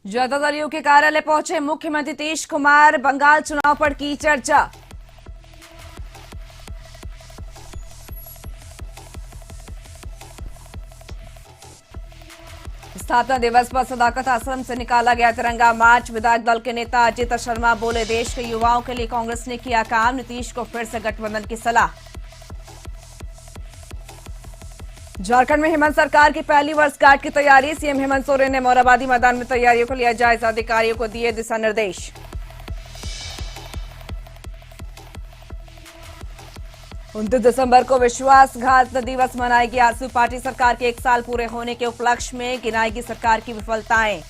Janata Dal you के कार्यालय पहुंचे मुख्यमंत्री नीतीश कुमार। बंगाल चुनाव पर की चर्चा। स्थापना दिवस पर सदाकत आश्रम से निकाला गया तिरंगा मार्च। विधायक दल के नेता अजित शर्मा बोले, देश के युवाओं के लिए कांग्रेस ने किया काम, नीतीश को फिर से गठबंधन की सलाह। झारखंड में हेमंत सरकार की पहली वर्षगांठ की तैयारी। सीएम हेमंत सोरेन ने मोरहाबादी मैदान में तैयारियों को लिया जायजा, अधिकारियों को दिए दिशा निर्देश। 29 दिसंबर को विश्वासघात दिवस मनाएगी आजसू पार्टी। सरकार के 1 साल पूरे होने के उपलक्ष्य में गिनाएगी सरकार की विफलताएं।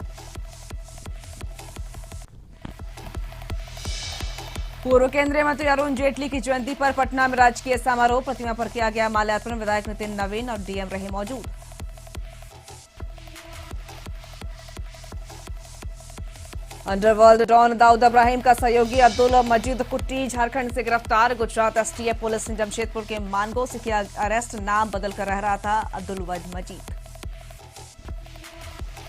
पूर्व केंद्रीय मंत्री अरुण जेटली की जयंती पर पटना में राजकीय समारोह। प्रतिमा पर किया गया माल्यार्पण। विधायक नितिन नवीन और डीएम रहे मौजूद। अंडरवर्ल्ड डॉन दाऊद इब्राहिम का सहयोगी अब्दुल मजीद कुट्टी झारखंड से गिरफ्तार। गुजरात एसटीएफ पुलिस ने जमशेदपुर के मानगो से किया अरेस्ट। नाम बदलकर रह रहा था अब्दुल मजीद।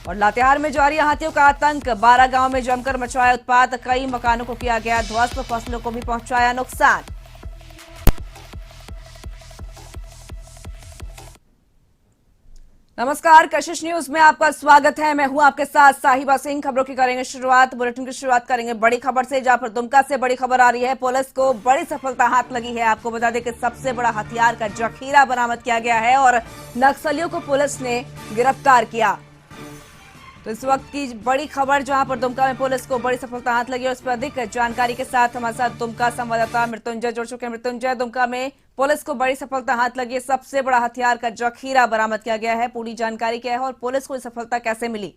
और लातेहार में जारी हाथियों का आतंक। 12 गांव में जमकर मचाया उत्पात। कई मकानों को किया गया ध्वस्त, फसलों को भी पहुंचाया नुकसान। नमस्कार, कशिश न्यूज में आपका स्वागत है। मैं हूं आपके साथ साहिबा सिंह। खबरों की करेंगे शुरुआत। बुलेटिन की शुरुआत करेंगे बड़ी खबर से, जहां पर दुमका से बड़ी खबर आ रही है। पुलिस को बड़ी सफलता हाथ लगी है। आपको बता दें कि सबसे बड़ा हथियार का जखीरा बरामद किया गया है और नक्सलियों को पुलिस ने गिरफ्तार किया। तो इस वक्त की बड़ी खबर, जहां पर दुमका में पुलिस को बड़ी सफलता हाथ लगी, और इस पर अधिक जानकारी के साथ हमारे साथ दुमका संवाददाता मृत्युंजय जुड़ चुके हैं। मृत्युंजय, दुमका में पुलिस को बड़ी सफलता हाथ लगी है, सबसे बड़ा हथियार का जखीरा बरामद किया गया है, पूरी जानकारी क्या है और पुलिस को सफलता कैसे मिली?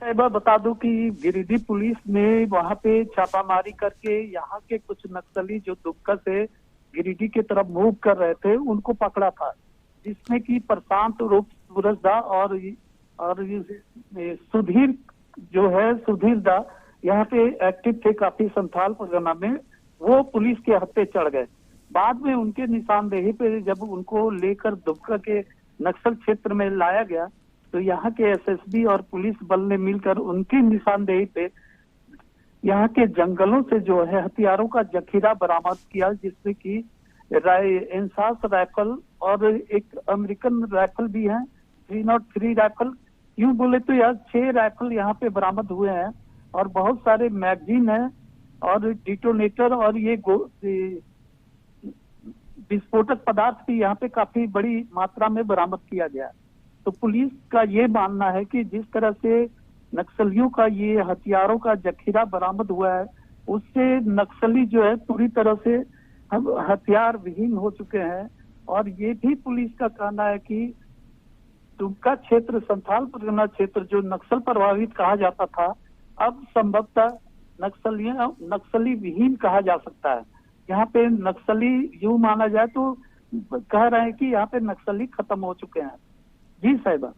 साहिबा, बता दूं कि गिरिडीह पुलिस ने वहां पे छापामारी करके यहाँ के कुछ नक्सली जो दुमका से गिरिडीह की तरफ मूव कर रहे थे उनको पकड़ा था, जिसमें कि प्रशांत रूप सूरजदा और सुधीर जो है सुधीर दा यहाँ पे एक्टिव थे काफी संथाल परगना में। वो पुलिस के हत्थे चढ़ गए। बाद में उनके निशानदेही पे जब उनको लेकर दुमका के नक्सल क्षेत्र में लाया गया तो यहाँ के एसएसबी और पुलिस बल ने मिलकर उनकी निशानदेही पे यहाँ के जंगलों से जो है हथियारों का जखीरा बरामद किया, जिसमें कि एंसास राइफल और एक अमेरिकन राइफल भी है, 303 राइफल। यूं बोले तो यार 6 राइफल यहाँ पे बरामद हुए हैं और बहुत सारे मैगजीन है और डिटोनेटर और ये विस्फोटक पदार्थ भी यहाँ पे काफी बड़ी मात्रा में बरामद किया गया। तो पुलिस का ये मानना है कि जिस तरह से नक्सलियों का ये हथियारों का जखीरा बरामद हुआ है, उससे नक्सली जो है पूरी तरह से हथियार विहीन हो चुके हैं। और ये भी पुलिस का कहना है कि दुमका क्षेत्र, संथाल परगना क्षेत्र जो नक्सल प्रभावित कहा जाता था, अब संभवतः नक्सली विहीन कहा जा सकता है। यहाँ पे नक्सली यूं माना जाए तो कह रहे हैं कि यहाँ पे नक्सली खत्म हो चुके हैं। जी साहिबा,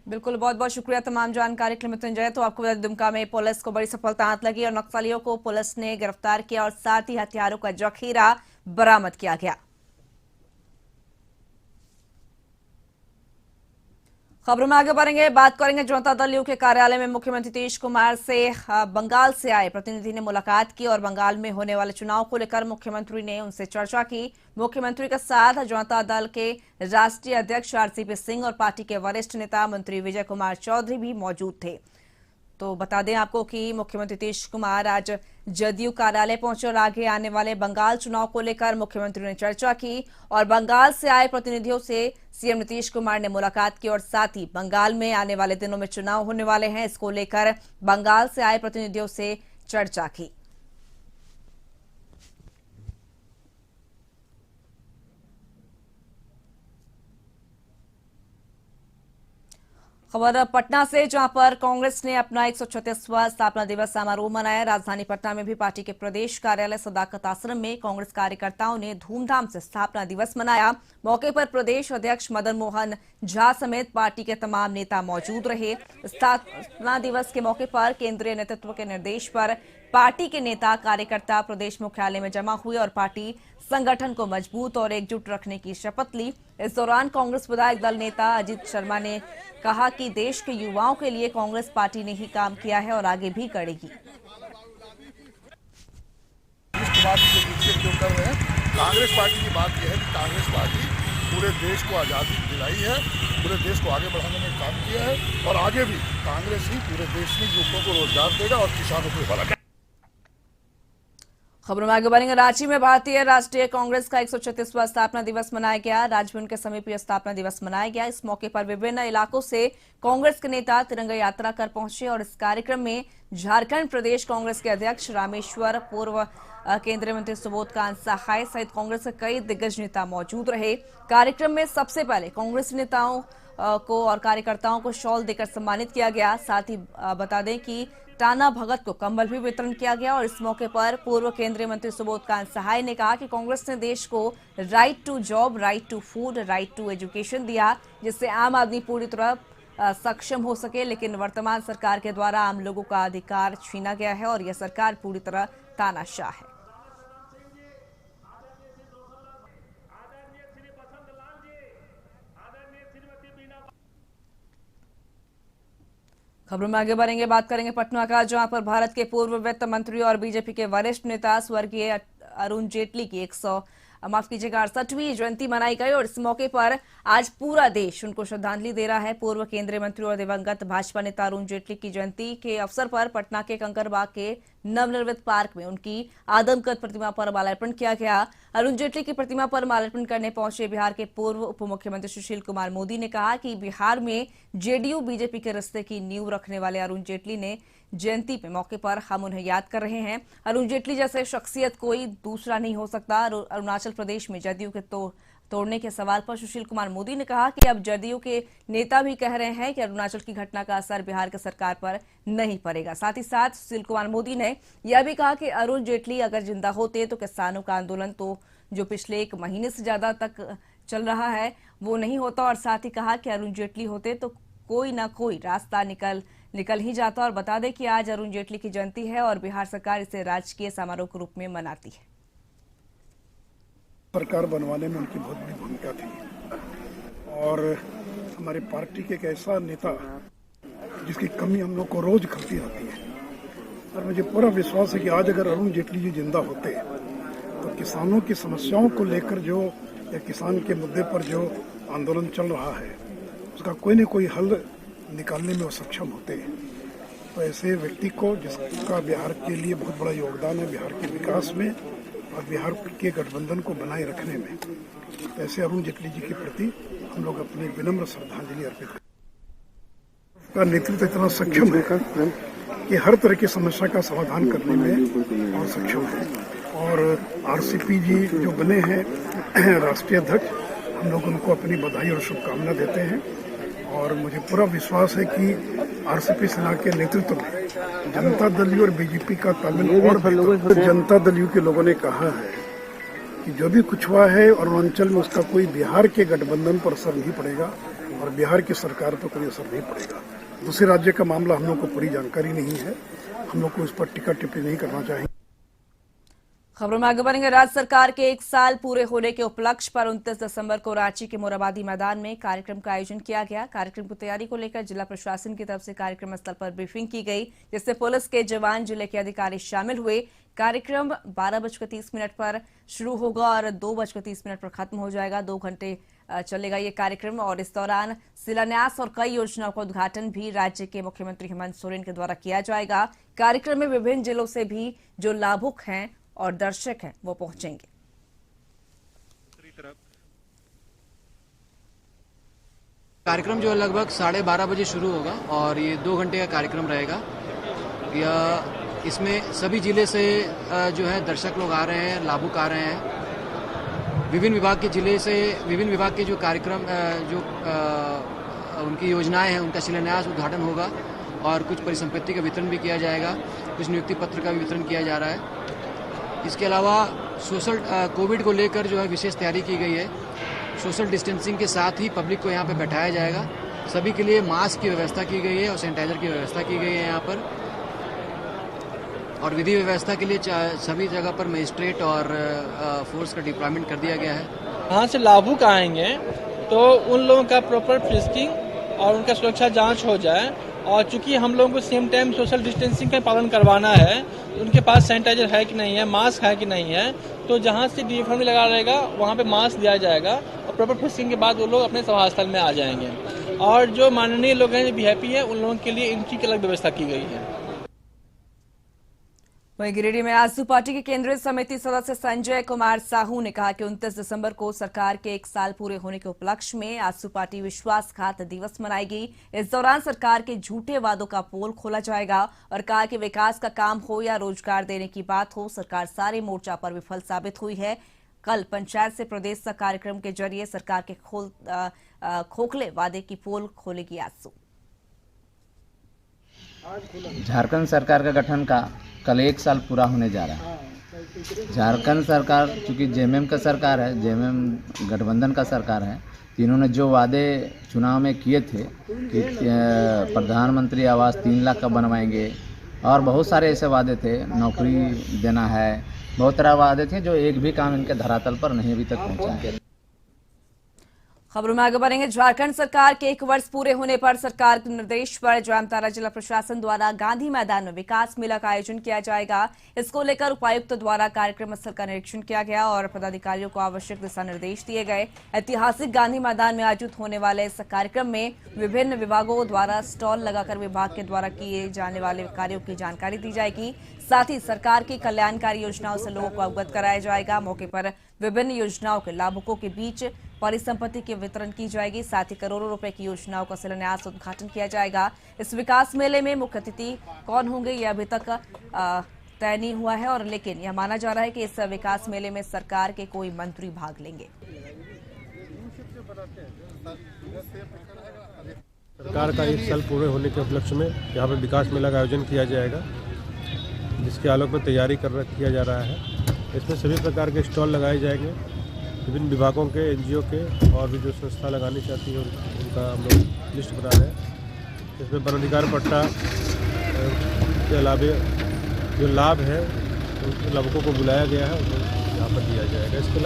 बिल्कुल, बहुत बहुत शुक्रिया तमाम जानकारी के लिए मृत्युंजय। तो आपको बता दें, दुमका में पुलिस को बड़ी सफलता हाथ लगी और नक्सलियों को पुलिस ने गिरफ्तार किया और साथ ही हथियारों का जखीरा बरामद किया गया। खबरों में आगे बढ़ेंगे, बात करेंगे जनता दल यू के कार्यालय में मुख्यमंत्री नीतीश कुमार से बंगाल से आए प्रतिनिधि ने मुलाकात की और बंगाल में होने वाले चुनाव को लेकर मुख्यमंत्री ने उनसे चर्चा की। मुख्यमंत्री के साथ जनता दल के राष्ट्रीय अध्यक्ष आरसीपी सिंह और पार्टी के वरिष्ठ नेता मंत्री विजय कुमार चौधरी भी मौजूद थे। तो बता दें आपको कि मुख्यमंत्री नीतीश कुमार आज जदयू कार्यालय पहुंचे और आगे आने वाले बंगाल चुनाव को लेकर मुख्यमंत्री ने चर्चा की और बंगाल से आए प्रतिनिधियों से सीएम नीतीश कुमार ने मुलाकात की और साथ ही बंगाल में आने वाले दिनों में चुनाव होने वाले हैं, इसको लेकर बंगाल से आए प्रतिनिधियों से चर्चा की। खबर पटना से, जहां पर कांग्रेस ने अपना 136वां स्थापना दिवस समारोह मनाया। राजधानी पटना में भी पार्टी के प्रदेश कार्यालय सदाकत आश्रम में कांग्रेस कार्यकर्ताओं ने धूमधाम से स्थापना दिवस मनाया। मौके पर प्रदेश अध्यक्ष मदन मोहन झा समेत पार्टी के तमाम नेता मौजूद रहे। स्थापना दिवस के मौके पर केंद्रीय नेतृत्व के निर्देश पर पार्टी के नेता कार्यकर्ता प्रदेश मुख्यालय में जमा हुए और पार्टी संगठन को मजबूत और एकजुट रखने की शपथ ली। इस दौरान कांग्रेस विधायक दल नेता अजीत शर्मा ने कहा कि देश के युवाओं के लिए कांग्रेस पार्टी ने ही काम किया है और आगे भी करेगी। जो कर रहे हैं कांग्रेस पार्टी की बात यह है कि कांग्रेस पार्टी पूरे देश को आज़ादी दिलाई है, पूरे देश को आगे बढ़ाने में काम किया है और आगे भी कांग्रेस ही पूरे देश में युवकों को रोजगार देगा और किसानों को भला। खबरों में आगे बढ़ेंगे। रांची में भारतीय राष्ट्रीय कांग्रेस का 136वां स्थापना दिवस मनाया गया। राजभवन के समीप यह स्थापना दिवस मनाया गया। इस मौके पर विभिन्न इलाकों से कांग्रेस के नेता तिरंगा यात्रा कर पहुंचे और इस कार्यक्रम में झारखंड प्रदेश कांग्रेस के अध्यक्ष रामेश्वर, पूर्व केंद्रीय मंत्री सुबोधकांत सहाय सहित कांग्रेस के कई दिग्गज नेता मौजूद रहे। कार्यक्रम में सबसे पहले कांग्रेस नेताओं को और कार्यकर्ताओं को शॉल देकर सम्मानित किया गया। साथ ही बता दें कि टाना भगत को कंबल भी वितरण किया गया और इस मौके पर पूर्व केंद्रीय मंत्री सुबोधकांत सहाय ने कहा कि कांग्रेस ने देश को right to job, right to food, right to education दिया, जिससे आम आदमी पूरी तरह सक्षम हो सके। लेकिन वर्तमान सरकार के द्वारा आम लोगों का अधिकार छीना गया है और यह सरकार पूरी तरह तानाशाह है। खबरों में आगे बढ़ेंगे। बात करेंगे पटना का, जहां पर भारत के पूर्व वित्त मंत्री और बीजेपी के वरिष्ठ नेता स्वर्गीय अरुण जेटली की 68वीं जयंती मनाई गई और इस मौके पर आज पूरा देश उनको श्रद्धांजलि दे रहा है। पूर्व केंद्रीय मंत्री और दिवंगत भाजपा नेता अरुण जेटली की जयंती के अवसर पर पटना के कंकड़बाग के नवनिर्मित पार्क में उनकी आदमकद प्रतिमा पर माल्यार्पण किया गया। अरुण जेटली की प्रतिमा पर माल्यार्पण करने पहुंचे बिहार के पूर्व उप मुख्यमंत्री सुशील कुमार मोदी ने कहा कि बिहार में जेडीयू बीजेपी के रिश्ते की नींव रखने वाले अरुण जेटली ने जयंती के मौके पर हम उन्हें याद कर रहे हैं। अरुण जेटली जैसे शख्सियत कोई दूसरा नहीं हो सकता। अरुणाचल प्रदेश में जदयू के तोड़ने के सवाल पर सुशील कुमार मोदी ने कहा कि अब जदयू के नेता भी कह रहे हैं कि अरुणाचल की घटना का असर बिहार की सरकार पर नहीं पड़ेगा। साथ ही साथ सुशील कुमार मोदी ने यह भी कहा कि अरुण जेटली अगर जिंदा होते तो किसानों का आंदोलन तो जो पिछले 1 महीने से ज्यादा तक चल रहा है वो नहीं होता और साथ ही कहा कि अरुण जेटली होते तो कोई ना कोई रास्ता निकल ही जाता। और बता दें कि आज अरुण जेटली की जयंती है और बिहार सरकार इसे राजकीय समारोह के रूप में मनाती है। सरकार बनवाने में उनकी बहुत बड़ी भूमिका थी और हमारी पार्टी के एक ऐसा नेता जिसकी कमी हम लोग को रोज खलती रहती है और मुझे पूरा विश्वास है कि आज अगर अरुण जेटली जी जिंदा होते तो किसानों की समस्याओं को लेकर जो या किसान के मुद्दे पर जो आंदोलन चल रहा है उसका कोई न कोई हल निकालने में वो सक्षम होते हैं। तो ऐसे व्यक्ति को जिसका बिहार के लिए बहुत बड़ा योगदान है बिहार के विकास में और बिहार के गठबंधन को बनाए रखने में, तो ऐसे अरुण जेटली जी के प्रति हम लोग अपनी विनम्र श्रद्धांजलि अर्पित करते हैं। का नेतृत्व इतना सक्षम है कि हर तरह की समस्या का समाधान करने में और सक्षम है और आरसीपी जी जो बने हैं राष्ट्रीय अध्यक्ष, हम लोग उनको अपनी बधाई और शुभकामना देते हैं और मुझे पूरा विश्वास है कि आरसीपी सेना के नेतृत्व में जनता दल यू और बीजेपी का तालमेल और जनता दल यू के लोगों ने कहा है कि जो भी कुछ हुआ है अरुणाचल में उसका कोई बिहार के गठबंधन पर असर नहीं पड़ेगा और बिहार की सरकार पर कोई असर नहीं पड़ेगा। दूसरे राज्य का मामला हम लोग को पूरी जानकारी नहीं है, हम लोग को इस पर टीका टिप्पणी नहीं करना चाहिए। खबरों में आगे बढ़ेंगे। राज्य सरकार के 1 साल पूरे होने के उपलक्ष्य पर 29 दिसंबर को रांची के मोराबादी मैदान में कार्यक्रम का आयोजन किया गया। कार्यक्रम की तैयारी को लेकर जिला प्रशासन की तरफ से कार्यक्रम स्थल पर ब्रीफिंग की गई, जिससे पुलिस के जवान, जिले के अधिकारी शामिल हुए। कार्यक्रम 12:30 पर शुरू होगा और 2:30 पर खत्म हो जाएगा। 2 घंटे चलेगा ये कार्यक्रम और इस दौरान शिलान्यास और कई योजनाओं का उद्घाटन भी राज्य के मुख्यमंत्री हेमंत सोरेन के द्वारा किया जाएगा। कार्यक्रम में विभिन्न जिलों से भी जो लाभुक हैं और दर्शक हैं वो पहुंचेंगे। कार्यक्रम जो लगभग 12:30 बजे शुरू होगा और ये 2 घंटे का कार्यक्रम रहेगा। इसमें सभी जिले से जो है दर्शक लोग आ रहे हैं, लाभुक आ रहे हैं। विभिन्न विभाग के जिले से विभिन्न विभाग के जो कार्यक्रम जो उनकी योजनाएं हैं उनका शिलान्यास उद्घाटन होगा और कुछ परिसंपत्ति का वितरण भी किया जाएगा, कुछ नियुक्ति पत्र का भी वितरण किया जा रहा है। इसके अलावा कोविड को लेकर जो है विशेष तैयारी की गई है। सोशल डिस्टेंसिंग के साथ ही पब्लिक को यहाँ पे बैठाया जाएगा। सभी के लिए मास्क की व्यवस्था की गई है और सैनिटाइजर की व्यवस्था की गई है यहाँ पर। और विधि व्यवस्था के लिए सभी जगह पर मजिस्ट्रेट और फोर्स का डिप्लॉयमेंट कर दिया गया है। वहाँ से लाभुक आएंगे तो उन लोगों का प्रॉपर फ्रिस्किंग और उनका सुरक्षा जांच हो जाए, और चूंकि हम लोगों को सेम टाइम सोशल डिस्टेंसिंग का पालन करवाना है, उनके पास सैनिटाइजर है कि नहीं है, मास्क है कि नहीं है, तो जहाँ से डीएफएम लगा रहेगा वहाँ पे मास्क दिया जाएगा और प्रॉपर फ्रिस्किंग के बाद वो लोग अपने सभा स्थल में आ जाएंगे। और जो माननीय लोग हैं, वीआईपी है, उन लोगों के लिए एंट्री की अलग व्यवस्था की गई है। वहीं गिरिडीह में आजसू पार्टी के केंद्रीय समिति सदस्य संजय कुमार साहू ने कहा कि 29 दिसंबर को सरकार के 1 साल पूरे होने के उपलक्ष्य में आजसू पार्टी विश्वासघात दिवस मनाएगी। इस दौरान सरकार के झूठे वादों का पोल खोला जाएगा और कहा कि विकास का काम हो या रोजगार देने की बात हो, सरकार सारे मोर्चा पर विफल साबित हुई है। कल पंचायत से प्रदेश तक कार्यक्रम के जरिए सरकार के खोखले वादे की पोल खोलेगी आजसू। झारखंड सरकार का गठन का कल 1 साल पूरा होने जा रहा है। झारखंड सरकार चूंकि जेएमएम का सरकार है, जेएमएम गठबंधन का सरकार है, तो इन्होंने जो वादे चुनाव में किए थे कि प्रधानमंत्री आवास 3 लाख का बनवाएंगे और बहुत सारे ऐसे वादे थे, नौकरी देना है, बहुत तरह वादे थे जो एक भी काम इनके धरातल पर नहीं अभी तक पहुंचा है। खबरों में आगे बढ़ेंगे। झारखंड सरकार के 1 वर्ष पूरे होने पर सरकार के निर्देश पर जामताड़ा जिला प्रशासन द्वारा गांधी मैदान में विकास मेला का आयोजन किया जाएगा। इसको लेकर उपायुक्त द्वारा कार्यक्रम स्थल का निरीक्षण किया गया और पदाधिकारियों को आवश्यक दिशा निर्देश दिए गए। ऐतिहासिक गांधी मैदान में आयोजित होने वाले इस कार्यक्रम में विभिन्न विभागों द्वारा स्टॉल लगाकर विभाग के द्वारा किए जाने वाले कार्यों की जानकारी दी जाएगी। साथ ही सरकार की कल्याणकारी योजनाओं से लोगों को अवगत कराया जाएगा। मौके पर विभिन्न योजनाओं के लाभुकों के बीच परिसंपत्ति के वितरण की जाएगी। साथ ही करोड़ों रुपए की योजनाओं का शिलान्यास उद्घाटन किया जाएगा। इस विकास मेले में मुख्य अतिथि कौन होंगे ये अभी तक तय नहीं हुआ है, और लेकिन यह माना जा रहा है कि इस विकास मेले में सरकार के कोई मंत्री भाग लेंगे। सरकार का 1 साल पूरे होने के उपलक्ष्य में यहाँ पर विकास मेला का आयोजन किया जाएगा, जिसके आलोक में तैयारी किया जा रहा है। इसमें सभी प्रकार के स्टॉल लगाए जाएंगे। विभिन्न विभागों के, एनजीओ के और भी जो संस्था लगानी चाहती है उनका हम लोग लिस्ट बना रहे हैं। इसमें वनाधिकार पट्टा के अलावा जो लाभ है उन लाभुकों को बुलाया गया है, उनको यहाँ पर दिया जाएगा। इसके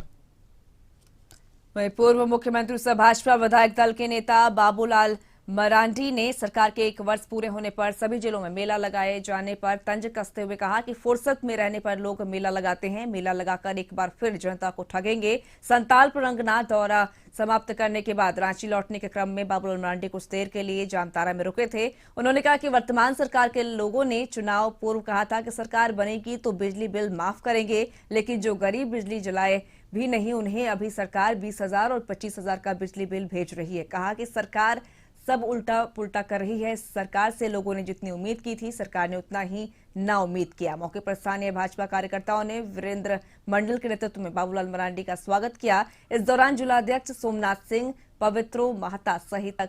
वहीं पूर्व मुख्यमंत्री सह भाजपा विधायक दल के नेता बाबूलाल मरांडी ने सरकार के 1 वर्ष पूरे होने पर सभी जिलों में मेला लगाए जाने पर तंज कसते हुए कहा कि फुर्सत में रहने पर लोग मेला लगाते हैं, मेला लगाकर एक बार फिर जनता को ठगेंगे। संताल रंगनाथ दौरा समाप्त करने के बाद रांची लौटने के क्रम में बाबूलाल मरांडी कुछ देर के लिए जामताड़ा में रुके थे। उन्होंने कहा कि वर्तमान सरकार के लोगों ने चुनाव पूर्व कहा था कि सरकार बनेगी तो बिजली बिल माफ करेंगे, लेकिन जो गरीब बिजली जलाए भी नहीं उन्हें अभी सरकार 20,000 और 25,000 का बिजली बिल भेज रही है। कहा कि सरकार सब उल्टा पुल्टा कर रही है। सरकार से लोगों ने जितनी उम्मीद की थी सरकार ने उतना ही ना उम्मीद किया। मौके पर स्थानीय भाजपा कार्यकर्ताओं ने वीरेंद्र मंडल के नेतृत्व में बाबूलाल मरांडी का स्वागत किया। इस दौरान जिलाध्यक्ष सोमनाथ सिंह, पवित्रो महता सहित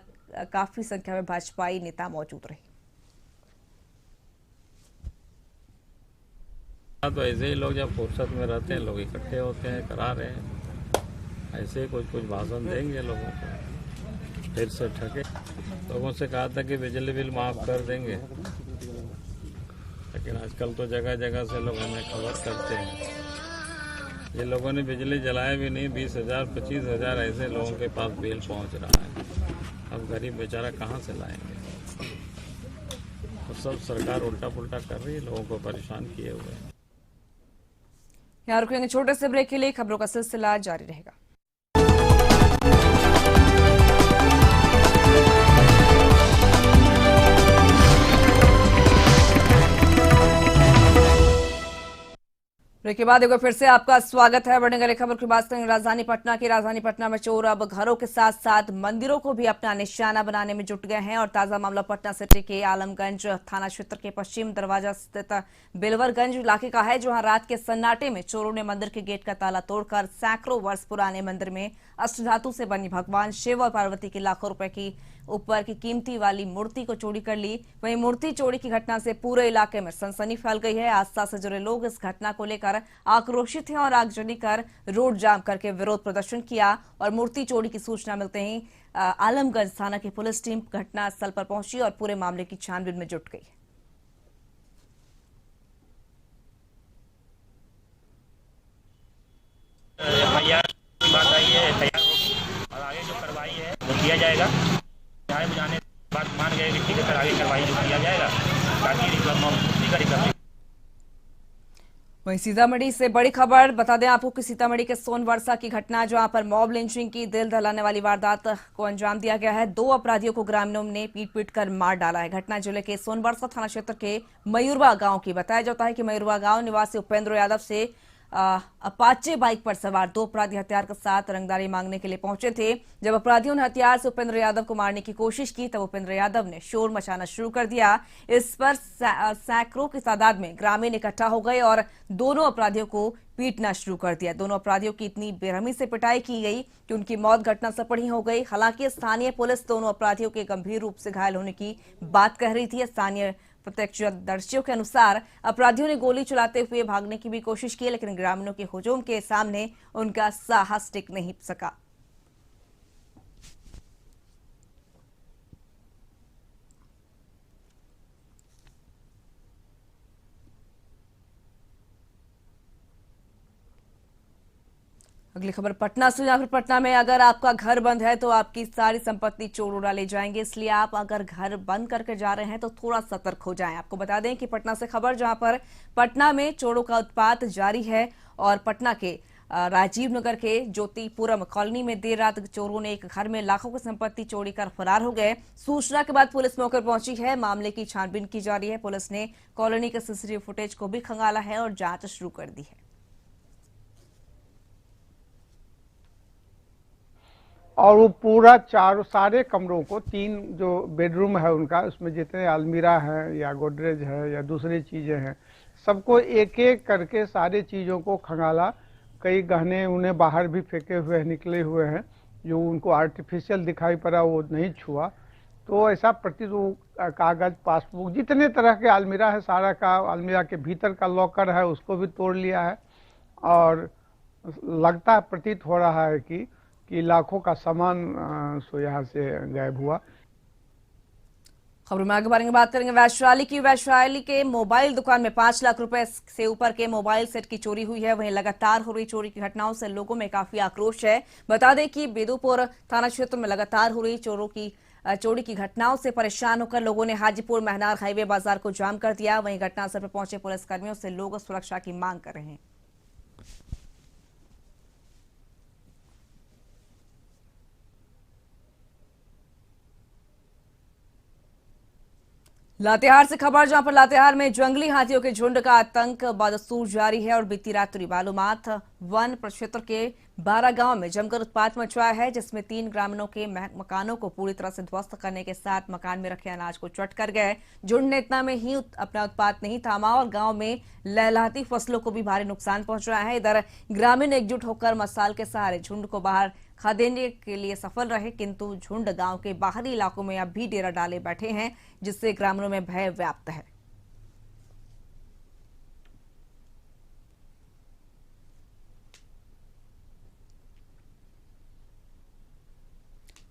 काफी संख्या में भाजपाई नेता मौजूद रहे। तो ऐसे ही लोग जब फुर्सत में रहते हैं, लोग इकट्ठे होते हैं, करा रहे हैं, ऐसे ही कुछ भाषण देंगे लोगों को, फिर से ठगे। लोगों से कहा था कि बिजली बिल माफ कर देंगे, लेकिन आजकल तो जगह जगह से लोग हमें खबर करते हैं। ये लोगों ने बिजली जलाए भी नहीं, 20,000 25,000 ऐसे लोगों के पास बिल पहुंच रहा है। अब गरीब बेचारा कहाँ से लाएंगे? तो सब सरकार उल्टा पुल्टा कर रही है, लोगों को परेशान किए हुए हैं। यहाँ रुकेंगे छोटे से ब्रेक के लिए। खबरों का सिलसिला जारी रहेगा। ब्रेक के बाद एक बार फिर से आपका स्वागत है। बढ़ने वाली खबर की बात करेंगे राजधानी पटना की। राजधानी पटना में चोर अब घरों के साथ साथ मंदिरों को भी अपना निशाना बनाने में जुट गए हैं और ताजा मामला पटना सिटी के आलमगंज थाना क्षेत्र के पश्चिम दरवाजा स्थित बिलवरगंज इलाके का है, जहां रात के सन्नाटे में चोरों ने मंदिर के गेट का ताला तोड़कर सैकड़ों वर्ष पुराने मंदिर में अष्टधातु से बनी भगवान शिव और पार्वती की लाखों रुपए की ऊपर की कीमती वाली मूर्ति को चोरी कर ली। वहीं मूर्ति चोरी की घटना से पूरे इलाके में सनसनी फैल गई है। आसपास से जुड़े लोग इस घटना को लेकर आक्रोशित हैं और आगजनी कर रोड जाम करके विरोध प्रदर्शन किया। और मूर्ति चोरी की सूचना मिलते ही आलमगंज थाना की पुलिस टीम घटनास्थल पर पहुंची और पूरे मामले की छानबीन में जुट गई। जाने बुझाने बात मान गए कि ठीक है सर आगे कार्रवाई जो किया जाएगा ताकि दूसरी का रिकवरी। वहीं सीतामढ़ी से बड़ी खबर बता दें आपको कि सीतामढ़ी के सोनवर्षा की घटना जहां पर मॉब लिंचिंग की दिल दहलाने वाली वारदात को अंजाम दिया गया है। 2 अपराधियों को ग्रामीणों ने पीट पीट कर मार डाला है। घटना जिले के सोनवर्षा थाना क्षेत्र के मयूरवा गांव की बताया जाता है कि मयूरवा गांव निवासी उपेंद्र यादव से अपाचे बाइक पर सवार 2 अपराधी हथियार के साथ रंगदारी मांगने के लिए पहुंचे थे। जब अपराधियों ने हथियार से उपेंद्र यादव को मारने की कोशिश की तब उपेंद्र यादव ने शोर मचाना शुरू कर दिया। इस पर सैकड़ों की तादाद में ग्रामीण इकट्ठा हो गए और दोनों अपराधियों को पीटना शुरू कर दिया। दोनों अपराधियों की इतनी बेरहमी से पिटाई की गई कि उनकी मौत घटना से पड़ी हो गई। हालांकि स्थानीय पुलिस दोनों अपराधियों के गंभीर रूप से घायल होने की बात कह रही थी। स्थानीय प्रत्यक्षदर्शियों के अनुसार अपराधियों ने गोली चलाते हुए भागने की भी कोशिश की, लेकिन ग्रामीणों के हुजूम के सामने उनका साहस टिक नहीं सका। अगली खबर पटना से, जहां पर पटना में अगर आपका घर बंद है तो आपकी सारी संपत्ति चोर उड़ा ले जाएंगे, इसलिए आप अगर घर बंद करके जा रहे हैं तो थोड़ा सतर्क हो जाएं। आपको बता दें कि पटना से खबर, जहां पर पटना में चोरों का उत्पात जारी है और पटना के राजीव नगर के ज्योतिपुरम कॉलोनी में देर रात चोरों ने एक घर में लाखों की संपत्ति चोरी कर फरार हो गए। सूचना के बाद पुलिस मौके पर पहुंची है। मामले की छानबीन की जा रही है। पुलिस ने कॉलोनी के सीसीटीवी फुटेज को भी खंगाला है और जांच शुरू कर दी है। और वो पूरा सारे कमरों को 3 जो बेडरूम है उनका, उसमें जितने अलमीरा है या गोदरेज है या दूसरी चीज़ें हैं, सबको एक एक करके सारे चीज़ों को खंगाला। कई गहने उन्हें बाहर भी फेंके हुए निकले हुए हैं, जो उनको आर्टिफिशियल दिखाई पड़ा वो नहीं छुआ। तो ऐसा कागज़, पासबुक, जितने तरह के अलमीरा है सारा का, अलमीरा के भीतर का लॉकर है उसको भी तोड़ लिया है। और लगता है, प्रतीत हो रहा है कि लाखों का सामान सो यहाँ से गायब हुआ। खबरों में आगे बढ़ेंगे, बात करेंगे वैशाली की। वैशाली के मोबाइल दुकान में 5 लाख रुपए से ऊपर के मोबाइल सेट की चोरी हुई है। वहीं लगातार हो रही चोरी की घटनाओं से लोगों में काफी आक्रोश है। बता दें कि बेदूपुर थाना क्षेत्र में लगातार हो रही चोरी की घटनाओं से परेशान होकर लोगों ने हाजीपुर महनार हाईवे बाजार को जाम कर दिया। वहीं घटनास्थल पर पहुंचे पुलिसकर्मियों से लोग सुरक्षा की मांग कर रहे हैं। लातेहार से खबर, जहां पर लातेहार में जंगली हाथियों के झुंड का आतंक बदस्तूर जारी है और बीती रात्रि बालूमाथ वन प्रक्षेत्र के 12 गांव में जमकर उत्पात मचा है, जिसमें 3 ग्रामीणों के मकानों को पूरी तरह से ध्वस्त करने के साथ मकान में रखे अनाज को चट कर गए। झुंड ने इतना में ही अपना उत्पात नहीं थामा और गांव में लहलहाती फसलों को भी भारी नुकसान पहुंच रहा है। इधर ग्रामीण एकजुट होकर मसाल के सहारे झुंड को बाहर खदेड़ने के लिए सफल रहे, किंतु झुंड गांव के बाहरी इलाकों में अब भी डेरा डाले बैठे हैं, जिससे ग्रामीणों में भय व्याप्त है।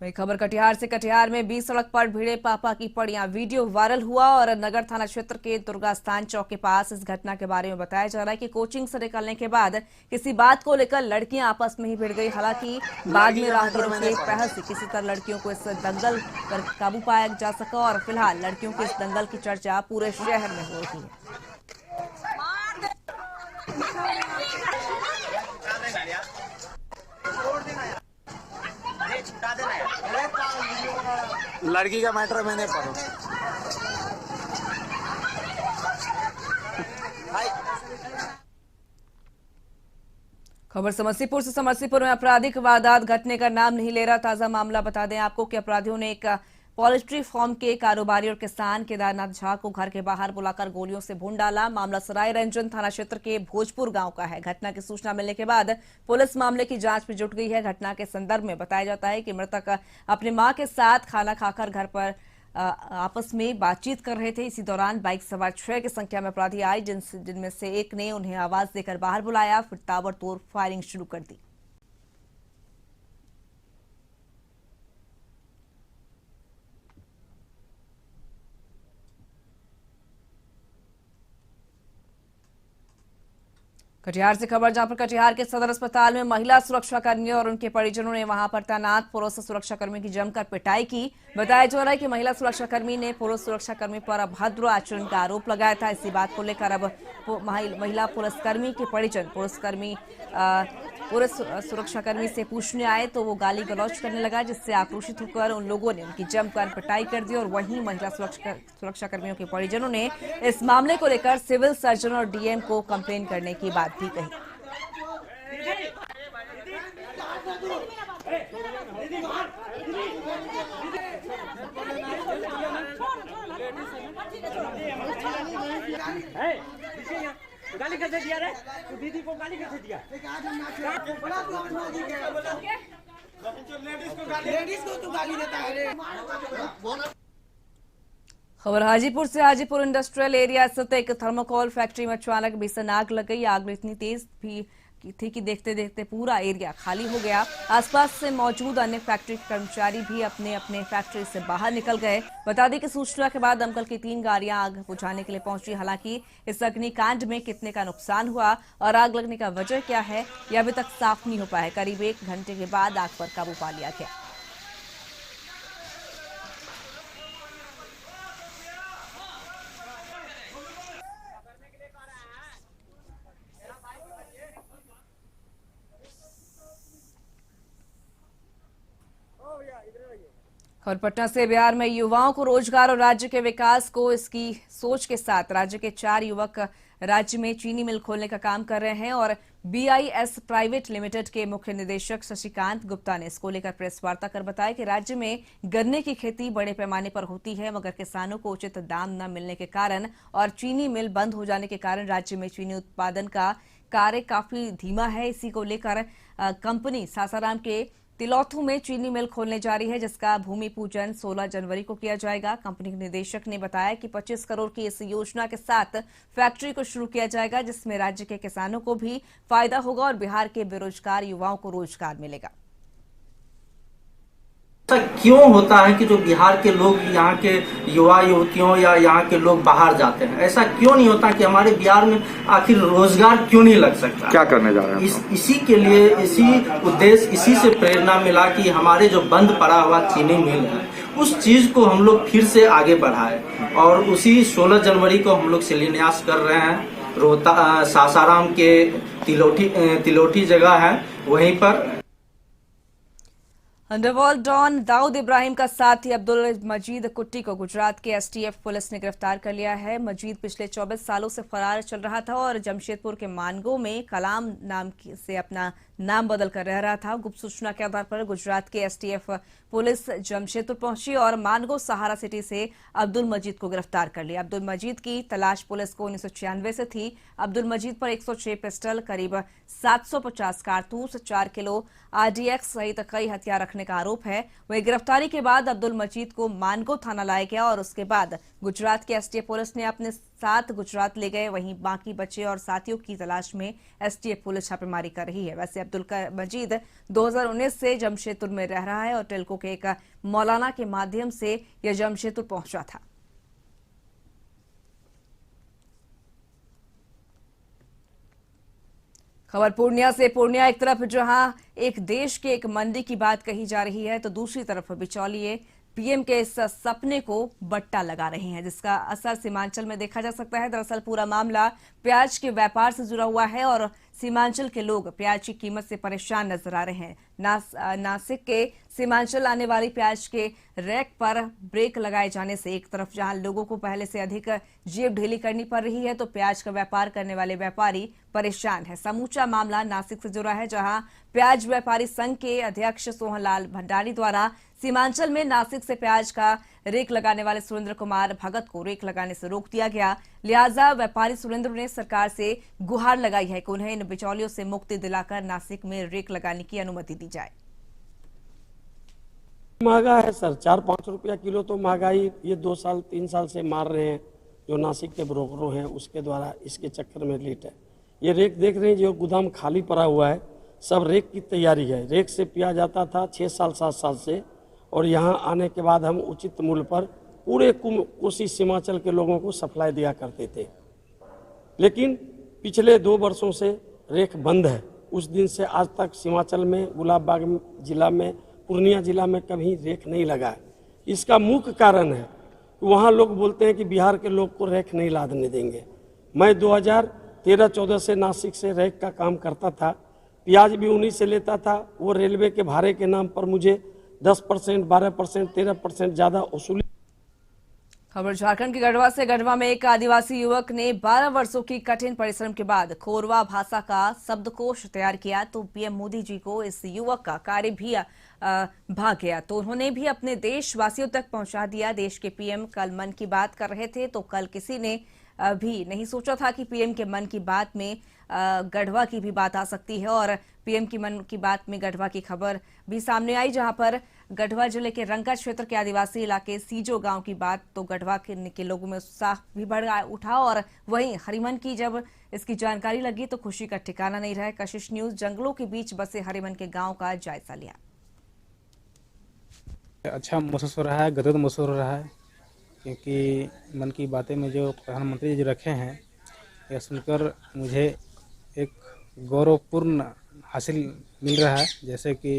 वही खबर कटिहार से, कटिहार में 20 सड़क पर भिड़े पापा की पड़ियां, वीडियो वायरल हुआ और नगर थाना क्षेत्र के दुर्गा स्थान चौक के पास इस घटना के बारे में बताया जा रहा है कि कोचिंग से निकलने के बाद किसी बात को लेकर लड़कियां आपस में ही भिड़ गई। हालांकि बाद में राहगीरों के पहल से किसी तरह लड़कियों को इस दंगल पर काबू पाया जा सका और फिलहाल लड़कियों के इस दंगल की चर्चा पूरे शहर में हो रही है। लड़की का मैटर मैंने पढ़ा। खबर समस्तीपुर से, समस्तीपुर में आपराधिक वारदात घटने का नाम नहीं ले रहा। ताजा मामला बता दें आपको कि अपराधियों ने एक पोल्ट्री फार्म के कारोबारी और किसान केदारनाथ झा को घर के बाहर बुलाकर गोलियों से भून डाला। मामला सराय रंजन थाना क्षेत्र के भोजपुर गांव का है। घटना की सूचना मिलने के बाद पुलिस मामले की जांच में जुट गई है। घटना के संदर्भ में बताया जाता है कि मृतक अपनी मां के साथ खाना खाकर घर पर आपस में बातचीत कर रहे थे। इसी दौरान बाइक सवार 6 की संख्या में अपराधी आए, जिनमें से एक ने उन्हें आवाज देकर बाहर बुलाया, फिर ताबड़तोड़ फायरिंग शुरू कर दी। कटिहार से खबर, जहां पर कटिहार के सदर अस्पताल में महिला सुरक्षाकर्मी और उनके परिजनों ने वहां पर तैनात पुरुष सुरक्षाकर्मी की जमकर पिटाई की। बताया जा रहा है कि महिला सुरक्षाकर्मी ने पुरुष सुरक्षाकर्मी पर अभद्र आचरण का आरोप लगाया था। इसी बात को लेकर अब महिला पुलिसकर्मी के परिजन पुरुष सुरक्षाकर्मी से पूछने आए तो वो गाली गलौज करने लगा, जिससे आक्रोशित होकर उन लोगों ने उनकी जमकर पिटाई कर दी। और वहीं महिला सुरक्षाकर्मियों के परिजनों ने इस मामले को लेकर सिविल सर्जन और डीएम को कंप्लेन करने की बात भी कही। गाली कैसे दिया रे? तू दीदी को गाली कैसे दिया? लेडीज को तू गाली देता है रे? खबर हाजीपुर से, हाजीपुर इंडस्ट्रियल एरिया स्थित एक थर्मोकोल फैक्ट्री में अचानक भीषण आग लग गई। आग इतनी तेज थी कि देखते देखते पूरा एरिया खाली हो गया। आसपास से मौजूद अन्य फैक्ट्री के कर्मचारी भी अपने अपने फैक्ट्री से बाहर निकल गए। बता दें कि सूचना के बाद दमकल की 3 गाड़ियां आग बुझाने के लिए पहुंची। हालांकि इस अग्निकांड में कितने का नुकसान हुआ और आग लगने का वजह क्या है, यह अभी तक साफ नहीं हो पाया। करीब 1 घंटे के बाद आग पर काबू पा लिया गया। और पटना से, बिहार में युवाओं को रोजगार और राज्य के विकास को इसकी सोच के साथ राज्य के 4 युवक राज्य में चीनी मिल खोलने का काम कर रहे हैं। और BIS प्राइवेट लिमिटेड के मुख्य निदेशक शशिकांत गुप्ता ने इसको लेकर प्रेस वार्ता कर बताया कि राज्य में गन्ने की खेती बड़े पैमाने पर होती है, मगर किसानों को उचित दाम न मिलने के कारण और चीनी मिल बंद हो जाने के कारण राज्य में चीनी उत्पादन का कार्य काफी धीमा है। इसी को लेकर कंपनी सासाराम के तिलौथू में चीनी मिल खोलने जा रही है, जिसका भूमि पूजन 16 जनवरी को किया जाएगा। कंपनी के निदेशक ने बताया कि 25 करोड़ की इस योजना के साथ फैक्ट्री को शुरू किया जाएगा, जिसमें राज्य के किसानों को भी फायदा होगा और बिहार के बेरोजगार युवाओं को रोजगार मिलेगा। ऐसा क्यों होता है कि जो बिहार के लोग, यहाँ के युवा युवतियों या यहाँ के लोग बाहर जाते हैं? ऐसा क्यों नहीं होता कि हमारे बिहार में आखिर रोजगार क्यों नहीं लग सकता? क्या करने जा रहे हैं? इसी के लिए, इसी उद्देश्य, इसी से प्रेरणा मिला कि हमारे जो बंद पड़ा हुआ चीनी मिल है उस चीज को हम लोग फिर से आगे बढ़ाए। और उसी 16 जनवरी को हम लोग शिलान्यास कर रहे हैं। सासाराम के तिलौठी जगह है, वहीं पर अंडरवर्ल्ड डॉन दाऊद इब्राहिम का साथी अब्दुल मजीद कुट्टी को गुजरात के STF पुलिस ने गिरफ्तार कर लिया है। मजीद पिछले 24 सालों से फरार चल रहा था और जमशेदपुर के मानगो में कलाम नाम से अपना नाम बदल कर रह रहा था। गुप्त सूचना के आधार पर गुजरात के STF पुलिस जमशेदपुर पहुंची और मानगो सहारा सिटी से अब्दुल मजीद को गिरफ्तार कर लिया। अब्दुल मजीद की तलाश पुलिस को 1996 से थी। अब्दुल मजीद पर 106 पिस्टल, करीब 750 कारतूस, 4 किलो RDX सहित कई हथियार रखने का आरोप है। वही गिरफ्तारी के बाद अब्दुल मजीद को मानगो थाना लाया गया और उसके बाद गुजरात के STF पुलिस ने अपने साथ गुजरात ले गए। वहीं बाकी बचे और साथियों की तलाश में STF पुलिस छापेमारी कर रही है। वैसे अब्दुल मजीद 2019 से जमशेदपुर में रह रहा है और टेल्को के एक मौलाना के माध्यम से यह जमशेदपुर पहुंचा था। खबर पूर्णिया से, पूर्णिया एक तरफ जहां एक देश के एक मंडी की बात कही जा रही है तो दूसरी तरफ बिचौलिए PM के इस सपने को बट्टा लगा रहे हैं, जिसका असर सीमांचल में देखा जा सकता है। दरअसल पूरा मामला प्याज के व्यापार से जुड़ा हुआ है और सीमांचल के लोग प्याज की कीमत से परेशान नजर आ रहे हैं। नासिक के सीमांचल आने वाली प्याज के रैक पर ब्रेक लगाए जाने से एक तरफ जहां लोगों को पहले से अधिक जेब ढीली करनी पड़ रही है तो प्याज का व्यापार करने वाले व्यापारी परेशान है। समूचा मामला नासिक से जुड़ा है, जहां प्याज व्यापारी संघ के अध्यक्ष सोहनलाल भंडारी द्वारा सीमांचल में नासिक से प्याज का रेक लगाने वाले सुरेंद्र कुमार भगत को रेक लगाने से रोक दिया गया। लिहाजा व्यापारी सुरेंद्र ने सरकार से गुहार लगाई है कि उन्हें इन बिचौलियों से मुक्ति दिलाकर नासिक में रेक लगाने की अनुमति दी जाए। महंगा है सर, 4-5 रुपया किलो तो महंगाई ये 2 साल 3 साल से मार रहे हैं जो नासिक के ब्रोकरों हैं, उसके द्वारा इसके चक्कर में लेट है। ये रेक देख रहे हैं जो गोदाम खाली पड़ा हुआ है, सब रेक की तैयारी है। रेक से प्याज आता था 6 साल 7 साल से, और यहाँ आने के बाद हम उचित मूल्य पर पूरे कोसी सीमांचल के लोगों को सप्लाई दिया करते थे। लेकिन पिछले 2 वर्षों से रेख बंद है। उस दिन से आज तक सीमांचल में, गुलाबबाग जिला में, पूर्णिया जिला में कभी रेख नहीं लगा है। इसका मुख्य कारण है कि वहाँ लोग बोलते हैं कि बिहार के लोग को रेख नहीं लादने देंगे। मैं 2013-14 से नासिक से रेख का काम करता था, प्याज भी उन्हीं से लेता था। वो रेलवे के भाड़े के नाम पर मुझे 10%, 12%, 13% ज़्यादा वसूली। खबर झारखंड के गढ़वा से। गढ़वा में एक आदिवासी युवक ने 12 वर्षों की कठिन परिश्रम के बाद कोरवा भाषा का शब्दकोश तैयार किया तो पीएम मोदी जी को इस युवक का कार्य भी भाग गया, तो उन्होंने भी अपने देशवासियों तक पहुंचा दिया। देश के पीएम कल मन की बात कर रहे थे, तो कल किसी ने भी नहीं सोचा था कि पीएम के मन की बात में गढ़वा की भी बात आ सकती है। और पीएम की मन की बात में गढ़वा की खबर भी सामने आई, जहां पर गढ़वा जिले के रंका क्षेत्र के आदिवासी इलाके सीजो गांव की बात, तो गढ़वा के लोगों में उत्साह भी बढ़ उठा। और वहीं हरिमन की जब इसकी जानकारी लगी तो खुशी का ठिकाना नहीं रहा। कशिश न्यूज जंगलों के बीच बसे हरिमन के गांव का जायजा लिया। अच्छा महसूस हो रहा है, गदगद महसूस हो रहा है, क्योंकि मन की बातें में जो प्रधानमंत्री जी रखे हैं, यह सुनकर मुझे एक गौरवपूर्ण हासिल मिल रहा है। जैसे कि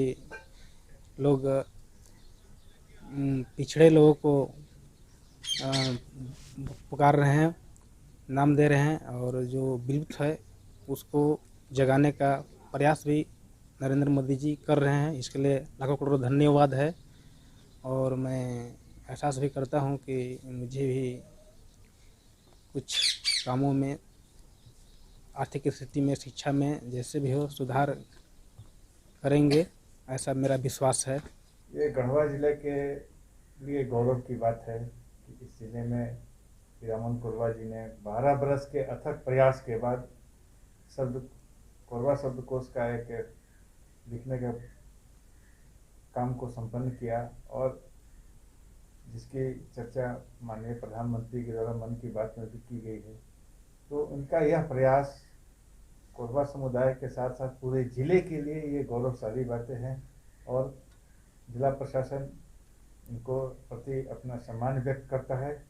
लोग पिछड़े लोगों को पुकार रहे हैं, नाम दे रहे हैं, और जो विलुप्त है उसको जगाने का प्रयास भी नरेंद्र मोदी जी कर रहे हैं। इसके लिए लाखों करोड़ों धन्यवाद है। और मैं एहसास भी करता हूं कि मुझे भी कुछ कामों में, आर्थिक स्थिति में, शिक्षा में जैसे भी हो सुधार करेंगे, ऐसा मेरा विश्वास है। ये गढ़वा जिले के लिए गौरव की बात है कि इस जिले में हीरामन कोरवा जी ने 12 बरस के अथक प्रयास के बाद कोरवा शब्दकोश का एक लिखने का काम को संपन्न किया, और जिसकी चर्चा माननीय प्रधानमंत्री के द्वारा मन की बात में भी की गई है। तो उनका यह प्रयास कोरवा समुदाय के साथ साथ पूरे जिले के लिए ये गौरवशाली बातें हैं, और जिला प्रशासन इनको प्रति अपना सम्मान व्यक्त करता है,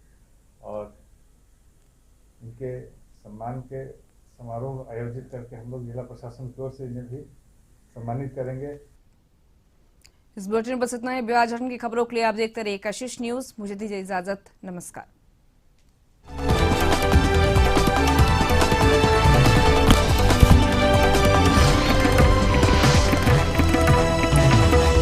और इनके सम्मान के समारोह आयोजित करके हम लोग जिला प्रशासन की ओर से इन्हें भी सम्मानित करेंगे। इस बुलेटिन में बस इतना ही। बिहार झारखंड की खबरों के लिए आप देखते रहिए कशिश न्यूज। मुझे दीजिए इजाजत। नमस्कार।